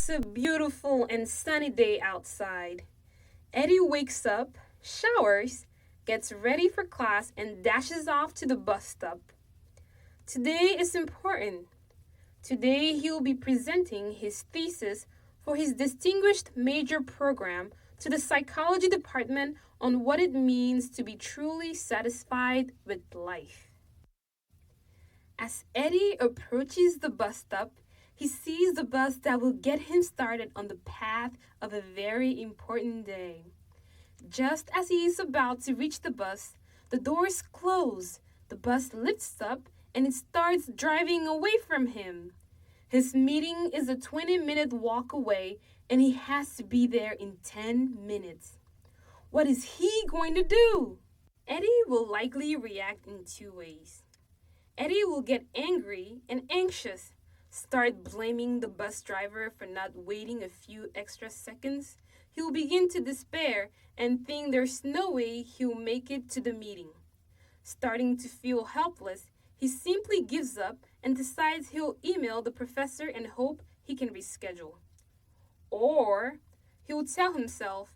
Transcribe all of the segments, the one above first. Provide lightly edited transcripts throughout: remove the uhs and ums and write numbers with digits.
It's a beautiful and sunny day outside. Eddie wakes up, showers, gets ready for class, and dashes off to the bus stop. Today is important. Today he will be presenting his thesis for his distinguished major program to the psychology department on what it means to be truly satisfied with life. As Eddie approaches the bus stop, he sees the bus that will get him started on the path of a very important day. Just as he is about to reach the bus, the doors close, the bus lifts up, and it starts driving away from him. His meeting is a 20-minute walk away, and he has to be there in 10 minutes. What is he going to do? Eddie will likely react in two ways. Eddie will get angry and anxious, start blaming the bus driver for not waiting a few extra seconds. He will begin to despair and think there's no way he'll make it to the meeting. Starting to feel helpless, he simply gives up and decides he'll email the professor and hope he can reschedule. Or he'll tell himself,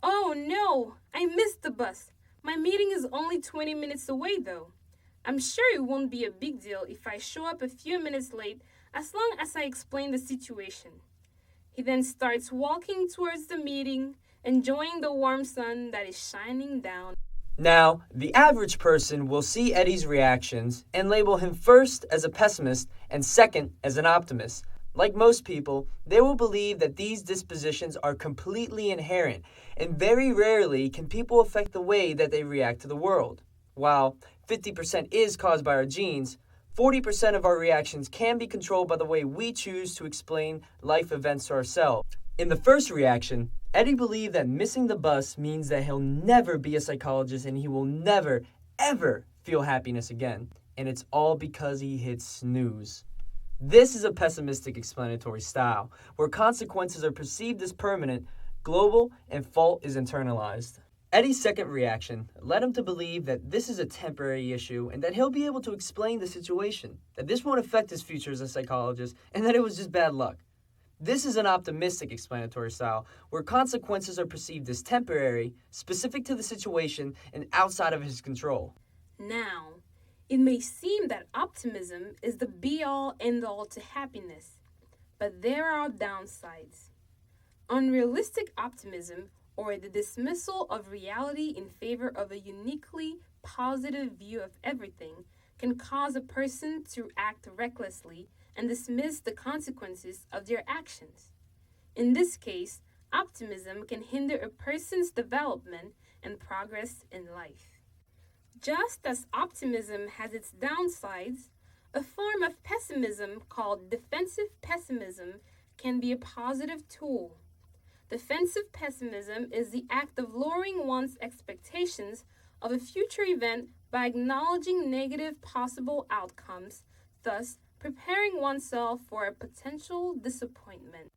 "Oh no, I missed the bus. My meeting is only 20 minutes away though. I'm sure it won't be a big deal if I show up a few minutes late as long as I explain the situation." He then starts walking towards the meeting, enjoying the warm sun that is shining down. Now, the average person will see Eddie's reactions and label him first as a pessimist and second as an optimist. Like most people, they will believe that these dispositions are completely inherent, and very rarely can people affect the way that they react to the world. While 50% is caused by our genes, 40% of our reactions can be controlled by the way we choose to explain life events to ourselves. In the first reaction, Eddie believed that missing the bus means that he'll never be a psychologist and he will never, ever feel happiness again. And it's all because he hit snooze. This is a pessimistic explanatory style, where consequences are perceived as permanent, global, and fault is internalized. Eddie's second reaction led him to believe that this is a temporary issue and that he'll be able to explain the situation, that this won't affect his future as a psychologist, and that it was just bad luck. This is an optimistic explanatory style, where consequences are perceived as temporary, specific to the situation, and outside of his control. Now, it may seem that optimism is the be-all, end-all to happiness, but there are downsides. Unrealistic optimism, or the dismissal of reality in favor of a uniquely positive view of everything, can cause a person to act recklessly and dismiss the consequences of their actions. In this case, optimism can hinder a person's development and progress in life. Just as optimism has its downsides, a form of pessimism called defensive pessimism can be a positive tool. Defensive pessimism is the act of lowering one's expectations of a future event by acknowledging negative possible outcomes, thus preparing oneself for a potential disappointment.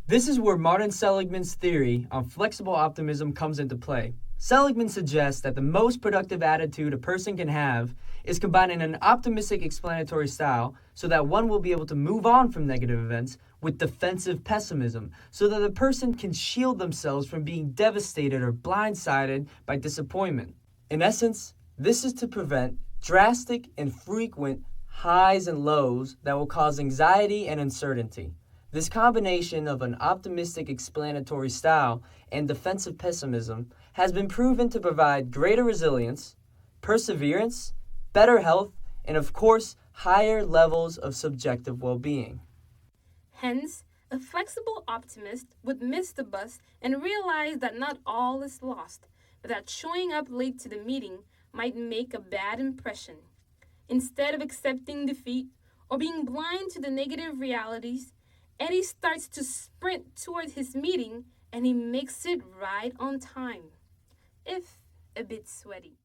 This is where Martin Seligman's theory on flexible optimism comes into play. Seligman suggests that the most productive attitude a person can have is combining an optimistic explanatory style so that one will be able to move on from negative events with defensive pessimism so that the person can shield themselves from being devastated or blindsided by disappointment. In essence, this is to prevent drastic and frequent highs and lows that will cause anxiety and uncertainty. This combination of an optimistic explanatory style and defensive pessimism has been proven to provide greater resilience, perseverance, better health, and of course, higher levels of subjective well-being. Hence, a flexible optimist would miss the bus and realize that not all is lost, but that showing up late to the meeting might make a bad impression. Instead of accepting defeat or being blind to the negative realities, Eddie starts to sprint toward his meeting and he makes it right on time, if a bit sweaty.